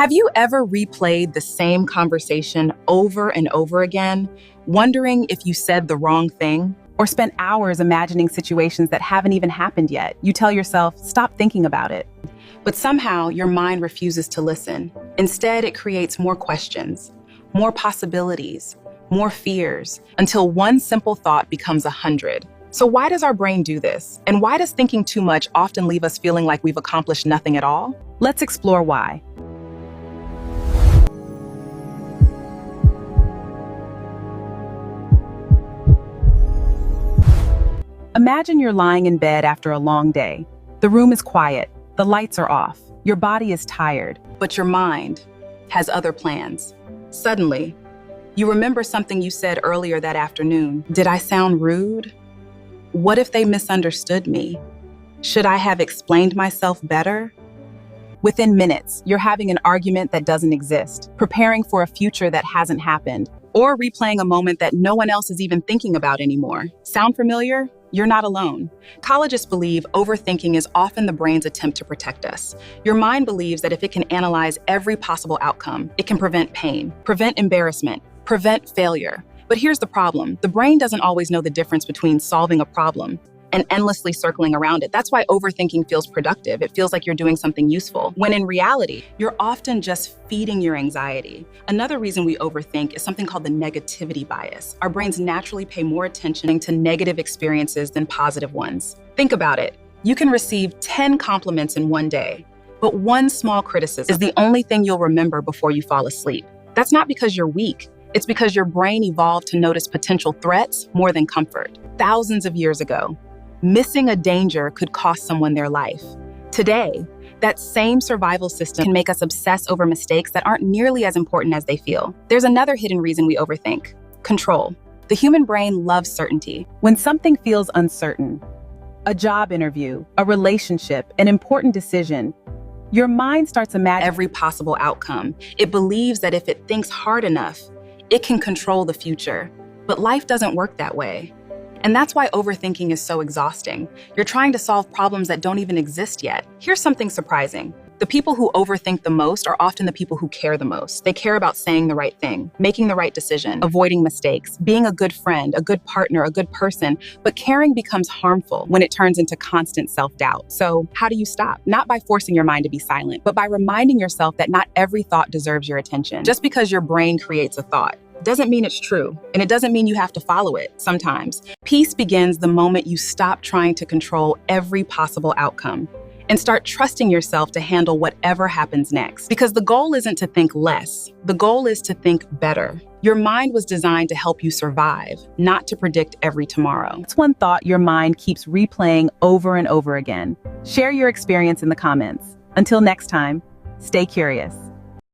Have you ever replayed the same conversation over and over again, wondering if you said the wrong thing? Or spent hours imagining situations that haven't even happened yet? You tell yourself, stop thinking about it. But somehow your mind refuses to listen. Instead, it creates more questions, more possibilities, more fears, until one simple thought becomes 100. So why does our brain do this? And why does thinking too much often leave us feeling like we've accomplished nothing at all? Let's explore why. Imagine you're lying in bed after a long day. The room is quiet, the lights are off, your body is tired, but your mind has other plans. Suddenly, you remember something you said earlier that afternoon. Did I sound rude? What if they misunderstood me? Should I have explained myself better? Within minutes, you're having an argument that doesn't exist, preparing for a future that hasn't happened, or replaying a moment that no one else is even thinking about anymore. Sound familiar? You're not alone. Psychologists believe overthinking is often the brain's attempt to protect us. Your mind believes that if it can analyze every possible outcome, it can prevent pain, prevent embarrassment, prevent failure. But here's the problem. The brain doesn't always know the difference between solving a problem and endlessly circling around it. That's why overthinking feels productive. It feels like you're doing something useful, when in reality, you're often just feeding your anxiety. Another reason we overthink is something called the negativity bias. Our brains naturally pay more attention to negative experiences than positive ones. Think about it. You can receive 10 compliments in one day, but one small criticism is the only thing you'll remember before you fall asleep. That's not because you're weak. It's because your brain evolved to notice potential threats more than comfort. Thousands of years ago, missing a danger could cost someone their life. Today, that same survival system can make us obsess over mistakes that aren't nearly as important as they feel. There's another hidden reason we overthink: control. The human brain loves certainty. When something feels uncertain, a job interview, a relationship, an important decision, your mind starts imagining every possible outcome. It believes that if it thinks hard enough, it can control the future. But life doesn't work that way. And that's why overthinking is so exhausting. You're trying to solve problems that don't even exist yet. Here's something surprising. The people who overthink the most are often the people who care the most. They care about saying the right thing, making the right decision, avoiding mistakes, being a good friend, a good partner, a good person. But caring becomes harmful when it turns into constant self-doubt. So how do you stop? Not by forcing your mind to be silent, but by reminding yourself that not every thought deserves your attention. Just because your brain creates a thought doesn't mean it's true, and it doesn't mean you have to follow it sometimes. Peace begins the moment you stop trying to control every possible outcome and start trusting yourself to handle whatever happens next. Because the goal isn't to think less, the goal is to think better. Your mind was designed to help you survive, not to predict every tomorrow. It's one thought your mind keeps replaying over and over again. Share your experience in the comments. Until next time, stay curious.